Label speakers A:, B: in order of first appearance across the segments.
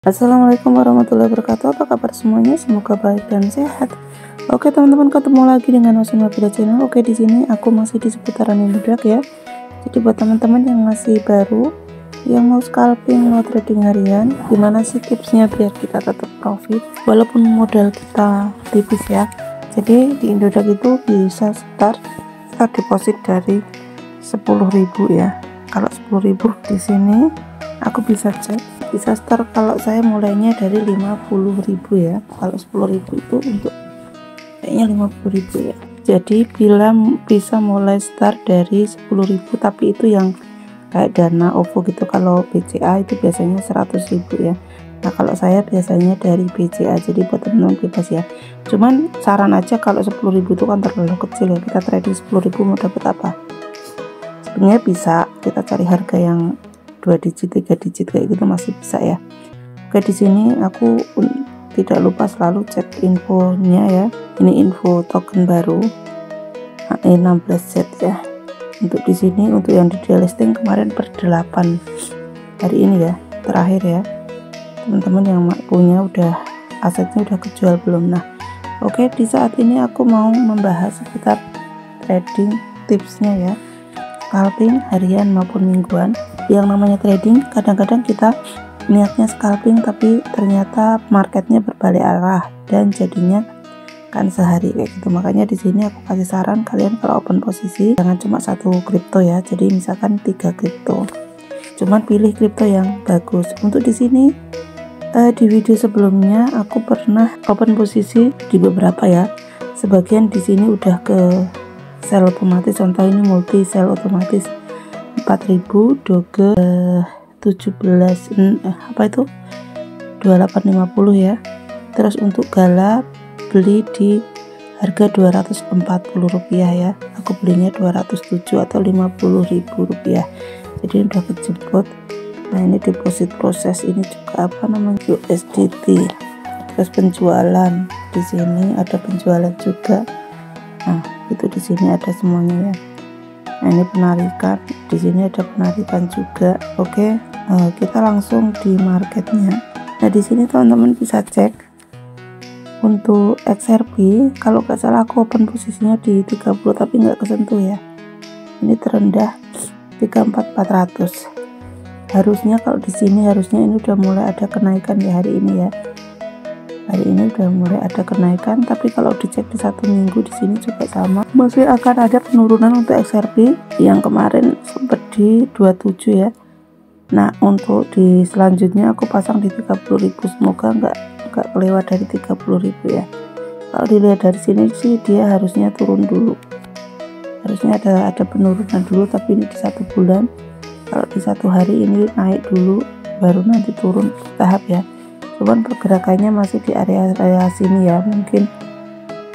A: Assalamualaikum warahmatullahi wabarakatuh. Apa kabar semuanya? Semoga baik dan sehat. Oke teman-teman, ketemu lagi dengan Wasin Mafida Channel. Oke, di sini aku masih di seputaran Indodax ya. Jadi buat teman-teman yang masih baru, yang mau scalping, mau trading harian, gimana sih tipsnya biar kita tetap profit walaupun modal kita tipis ya. Jadi di Indodax itu bisa start deposit dari 10.000 ya. Kalau 10.000 di sini aku bisa cek, bisa start kalau saya mulainya dari 50.000 ya. Kalau 10.000 itu untuk kayaknya 50.000 ya. Jadi bila bisa mulai start dari 10.000, tapi itu yang kayak dana OVO gitu. Kalau BCA itu biasanya 100.000 ya. Nah kalau saya biasanya dari BCA, jadi buat teman-teman bebas ya. Cuman saran aja, kalau 10.000 itu kan terlalu kecil ya. Kita trading 10.000 mau dapat apa? Sebenarnya bisa kita cari harga yang 2 digit, 3 digit kayak gitu masih bisa ya. Oke, di sini aku tidak lupa selalu cek infonya ya. Ini info token baru HE16Z ya. Untuk di sini, untuk yang di delisting kemarin per 8 hari ini ya, terakhir ya. Teman-teman yang punya udah asetnya udah kejual belum? Nah, oke, di saat ini aku mau membahas seputar trading tipsnya ya. Scalping harian maupun mingguan. Yang namanya trading, kadang-kadang kita niatnya scalping tapi ternyata marketnya berbalik arah dan jadinya kan sehari kayak gitu. Makanya di sini aku kasih saran, kalian kalau open posisi jangan cuma satu kripto ya. Jadi misalkan 3 kripto, cuman pilih kripto yang bagus. Untuk di sini di video sebelumnya aku pernah open posisi di beberapa ya. Sebagian di sini udah ke sell otomatis, contoh ini multi sell otomatis 4.000 doge 17 apa itu 2850 ya. Terus untuk gala beli di harga 240 rupiah ya. Aku belinya 207 atau 50.000 rupiah. Jadi udah kejemput. Nah ini deposit proses, ini juga apa namanya, USDT. Terus penjualan, di sini ada penjualan juga. Nah itu di sini ada semuanya ya. Nah ini penarikan, di sini ada penarikan juga. Oke, kita langsung di marketnya. Nah di sini teman-teman bisa cek untuk XRP. Kalau nggak salah aku open posisinya di 30 tapi nggak kesentuh ya. Ini terendah 34.400. Harusnya kalau di sini harusnya ini udah mulai ada kenaikan ya hari ini ya. Hari ini udah mulai ada kenaikan, tapi kalau dicek di 1 minggu di sini juga sama, masih akan ada penurunan untuk XRP yang kemarin sempat di 27 ya. Nah untuk di selanjutnya aku pasang di 30.000, semoga nggak kelewat dari 30.000 ya. Kalau dilihat dari sini sih dia harusnya turun dulu, harusnya ada penurunan dulu, tapi ini di 1 bulan. Kalau di 1 hari ini naik dulu baru nanti turun tahap ya. Cuman pergerakannya masih di area sini ya, mungkin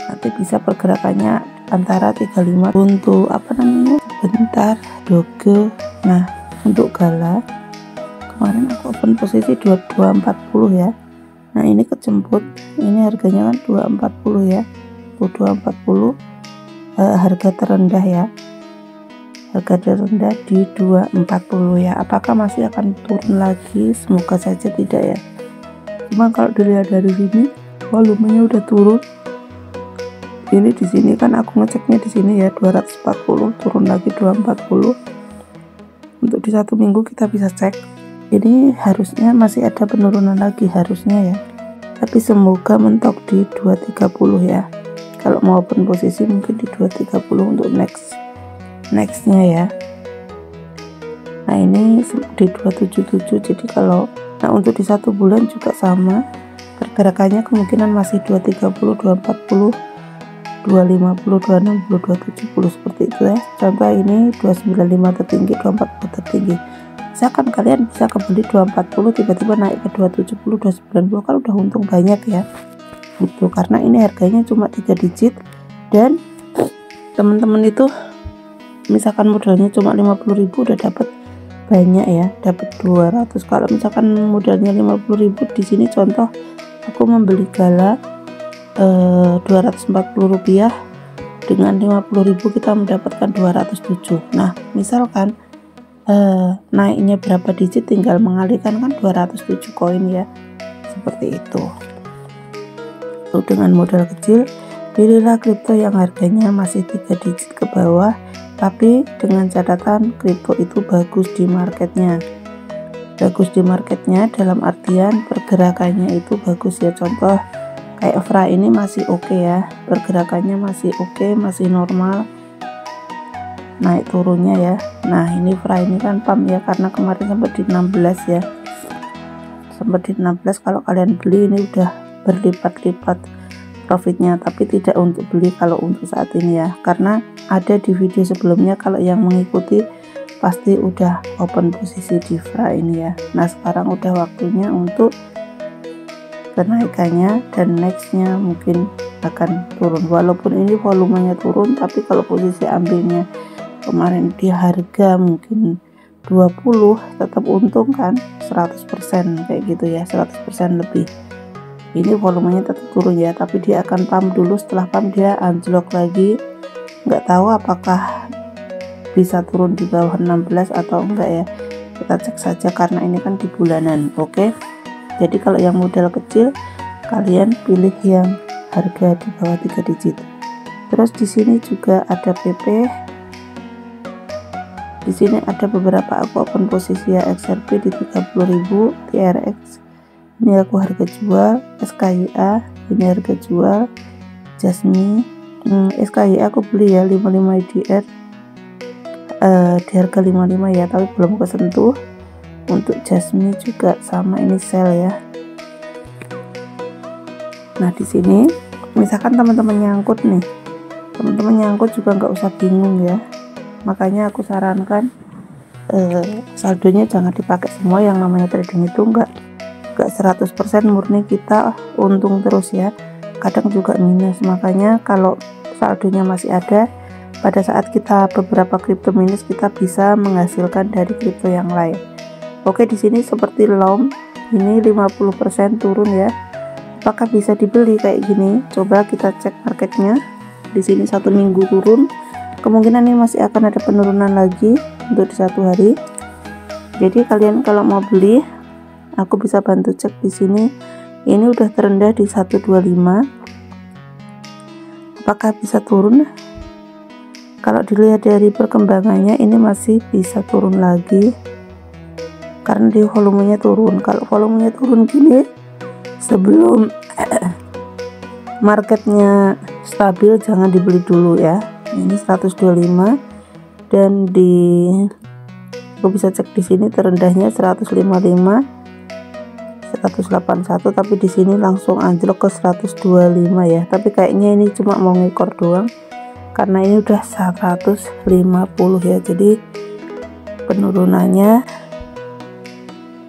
A: nanti bisa pergerakannya antara 35 untuk apa namanya, bentar doge. Nah untuk gala kemarin aku open posisi 2240 ya. Nah ini kejemput, ini harganya kan 240 ya, 240 harga terendah ya, harga terendah di 240 ya. Apakah masih akan turun lagi? Semoga saja tidak ya. Cuma kalau dilihat dari sini volumenya udah turun. Ini di sini kan aku ngeceknya di sini ya 240, turun lagi 240. Untuk di 1 minggu kita bisa cek. Ini harusnya masih ada penurunan lagi harusnya ya. Tapi semoga mentok di 230 ya. Kalau mau open posisi mungkin di 230 untuk nextnya ya. Nah ini di 277. Jadi kalau untuk di 1 bulan juga sama, pergerakannya kemungkinan masih 230, 240, 250, 260, 270 seperti itu ya. Contoh ini 295 tertinggi, 240 tertinggi. Misalkan kalian bisa kembali 240 tiba-tiba naik ke 270, 290, kan udah untung banyak ya. Gitu, karena ini harganya cuma 3 digit dan teman-teman itu misalkan modalnya cuma 50.000 udah dapat banyak ya, dapat 200. Kalau misalkan modalnya 50.000 di sini contoh aku membeli gala 240 rupiah, dengan 50.000 kita mendapatkan 207. Nah misalkan naiknya berapa digit tinggal mengalihkan kan 207 koin ya. seperti itu. Dengan modal kecil, pilihlah kripto yang harganya masih 3 digit ke bawah, tapi dengan catatan kripto itu bagus di marketnya. Bagus di marketnya dalam artian pergerakannya itu bagus ya. Contoh kayak FRA ini masih oke ya, pergerakannya masih oke, masih normal, naik turunnya ya. Nah ini FRA ini kan pump ya, karena kemarin sempat di 16 ya, sempat di 16. Kalau kalian beli ini udah berlipat-lipat profitnya, tapi tidak untuk beli kalau untuk saat ini ya, karena ada di video sebelumnya kalau yang mengikuti pasti udah open posisi di FRA ini ya. Nah sekarang udah waktunya untuk kenaikannya, dan nextnya mungkin akan turun. Walaupun ini volumenya turun, tapi kalau posisi ambilnya kemarin di harga mungkin 20, tetap untung kan 100% kayak gitu ya, 100% lebih. Ini volumenya tetap turun ya, tapi dia akan pump dulu. Setelah pump dia anjlok lagi, nggak tahu apakah bisa turun di bawah 16 atau enggak ya, kita cek saja karena ini kan di bulanan. Oke, jadi kalau yang modal kecil kalian pilih yang harga di bawah 3 digit. Terus di sini juga ada PP, di sini ada beberapa aku open posisi ya. XRP di 30.000, TRX ini aku harga jual, SKYA ini harga jual, Jasmine SKYA aku beli ya 55 IDR di harga 55 ya, tapi belum kesentuh. Untuk Jasmine juga sama, ini sell ya. Nah di sini misalkan teman-teman nyangkut nih, teman-teman nyangkut juga nggak usah bingung ya, makanya aku sarankan saldonya jangan dipakai semua. Yang namanya trading itu nggak 100% murni kita untung terus ya, kadang juga minus. Makanya kalau saldonya masih ada, pada saat kita beberapa kripto minus, kita bisa menghasilkan dari kripto yang lain. Oke, di sini seperti LOM ini 50% turun ya, apakah bisa dibeli kayak gini? Coba kita cek marketnya. Di sini 1 minggu turun, kemungkinan ini masih akan ada penurunan lagi untuk di 1 hari. Jadi kalian kalau mau beli, aku bisa bantu cek di sini. Ini udah terendah di 125. Apakah bisa turun? Kalau dilihat dari perkembangannya ini masih bisa turun lagi karena di volumenya turun. Kalau volumenya turun gini sebelum marketnya stabil, jangan dibeli dulu ya. Ini 125 dan aku bisa cek di sini terendahnya 155, 181, tapi di sini langsung anjlok ke 125 ya. Tapi kayaknya ini cuma mau ngekor doang karena ini udah 150 ya. Jadi penurunannya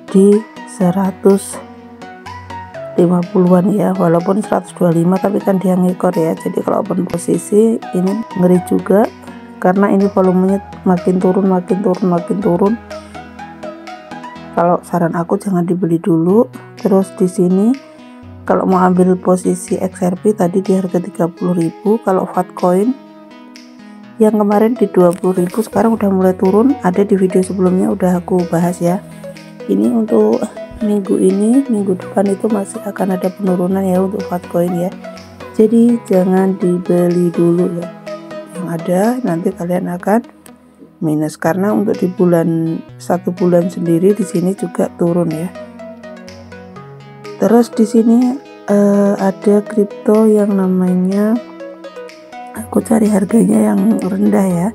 A: di 150-an ya, walaupun 125 tapi kan dia ngekor ya. Jadi kalau open posisi ini ngeri juga karena ini volumenya makin turun, makin turun, makin turun. Kalau saran aku jangan dibeli dulu. Terus di sini kalau mau ambil posisi XRP tadi di harga 30.000, kalau Fatcoin yang kemarin di 20.000 sekarang udah mulai turun, ada di video sebelumnya udah aku bahas ya. Ini untuk minggu ini, minggu depan itu masih akan ada penurunan ya untuk Fatcoin ya. Jadi jangan dibeli dulu ya, yang ada nanti kalian akan minus karena untuk di bulan 1 bulan sendiri di sini juga turun ya. Terus di sini ada kripto yang namanya, aku cari harganya yang rendah ya.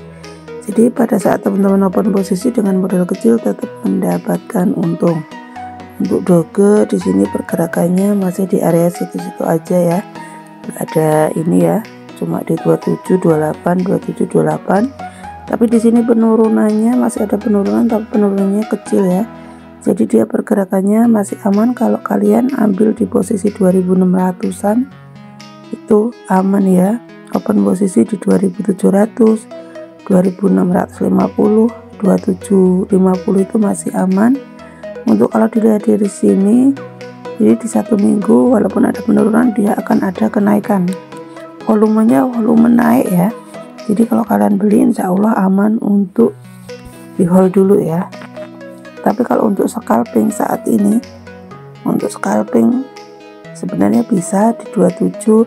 A: Jadi pada saat teman-teman open posisi dengan modal kecil tetap mendapatkan untung. Untuk Doge di sini pergerakannya masih di area situ-situ aja ya. Nggak ada ini ya, cuma di 2728, 2728. Tapi di sini penurunannya masih ada penurunan, tapi penurunannya kecil ya. Jadi dia pergerakannya masih aman. Kalau kalian ambil di posisi 2600-an itu aman ya. Open posisi di 2700, 2650, 2750 itu masih aman. Untuk kalau dilihat dari sini, jadi di 1 minggu walaupun ada penurunan dia akan ada kenaikan. Volumenya volume naik ya. Jadi kalau kalian beli insya Allah aman untuk di hold dulu ya. Tapi kalau untuk scalping saat ini, untuk scalping Sebenarnya bisa di 27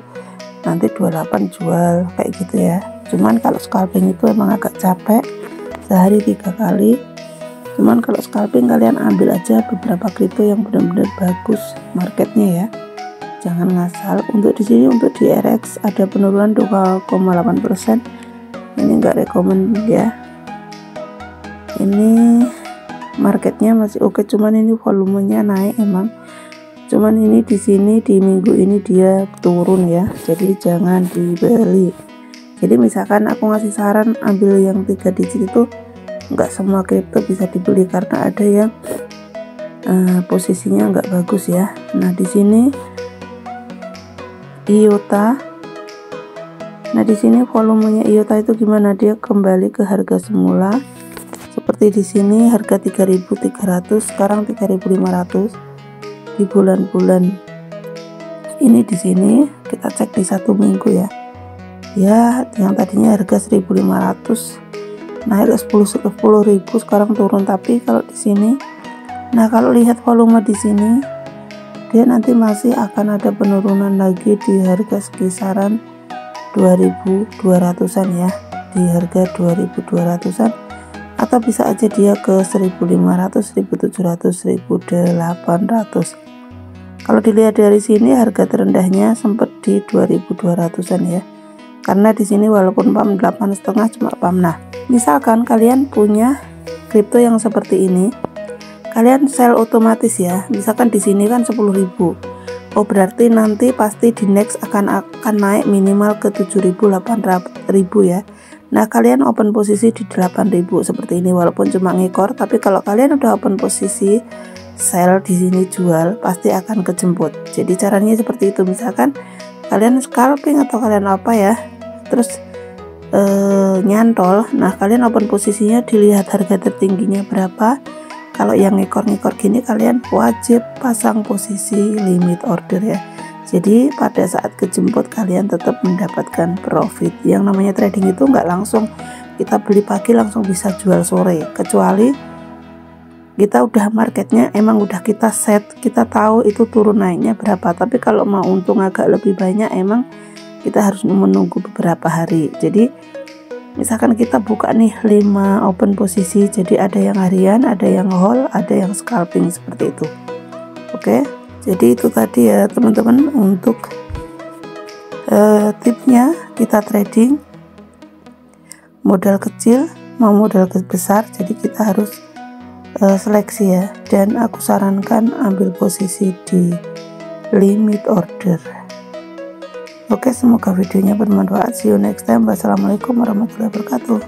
A: nanti 28 jual kayak gitu ya. Cuman kalau scalping itu emang agak capek, sehari 3 kali. Cuman kalau scalping kalian ambil aja beberapa kripto yang benar-benar bagus marketnya ya, jangan ngasal. Untuk di sini untuk di RX ada penurunan 2,8%. Ini enggak rekomend ya, ini marketnya masih oke, cuman ini volumenya naik emang. Cuman ini di sini di minggu ini dia turun ya, jadi jangan dibeli. Jadi misalkan aku ngasih saran ambil yang 3 digit itu, nggak semua kripto bisa dibeli karena ada yang posisinya nggak bagus ya. Nah di sini IOTA, nah di sini volumenya IOTA itu gimana, dia kembali ke harga semula. Seperti di sini harga 3.300, sekarang 3.500 di bulan-bulan ini. Di sini kita cek di 1 minggu ya. Ya, yang tadinya harga 1.500 naik ke 10.000, sekarang turun. Tapi kalau di sini, nah kalau lihat volume di sini, dia nanti masih akan ada penurunan lagi di harga sekisaran 2.200-an ya, di harga 2.200-an, atau bisa aja dia ke 1.500, 1.700, 1.800. Kalau dilihat dari sini harga terendahnya sempat di 2.200-an ya. Karena di sini walaupun pump 8,5 cuma pump. Nah, misalkan kalian punya kripto yang seperti ini, kalian sell otomatis ya. Misalkan di sini kan 10.000. Oh, berarti nanti pasti di next akan naik minimal ke 7.000, 8.000 ya. Nah, kalian open posisi di 8.000 seperti ini walaupun cuma ngekor, tapi kalau kalian udah open posisi sell di sini jual, pasti akan kejemput. Jadi caranya seperti itu. Misalkan kalian scalping atau kalian apa ya, terus nyantol, nah kalian open posisinya dilihat harga tertingginya berapa. Kalau yang ngekor-ngekor gini kalian wajib pasang posisi limit order ya. Jadi pada saat kejemput kalian tetap mendapatkan profit. Yang namanya trading itu nggak langsung kita beli pagi langsung bisa jual sore, kecuali kita udah marketnya emang udah kita set, kita tahu itu turun naiknya berapa. Tapi kalau mau untung agak lebih banyak emang kita harus menunggu beberapa hari. Jadi misalkan kita buka nih 5 open posisi, jadi ada yang harian, ada yang whole, ada yang scalping seperti itu. Oke, jadi itu tadi ya teman-teman untuk tipsnya. Kita trading modal kecil mau modal besar, jadi kita harus seleksi ya, dan aku sarankan ambil posisi di limit order. Oke, semoga videonya bermanfaat. See you next time. Wassalamualaikum warahmatullahi wabarakatuh.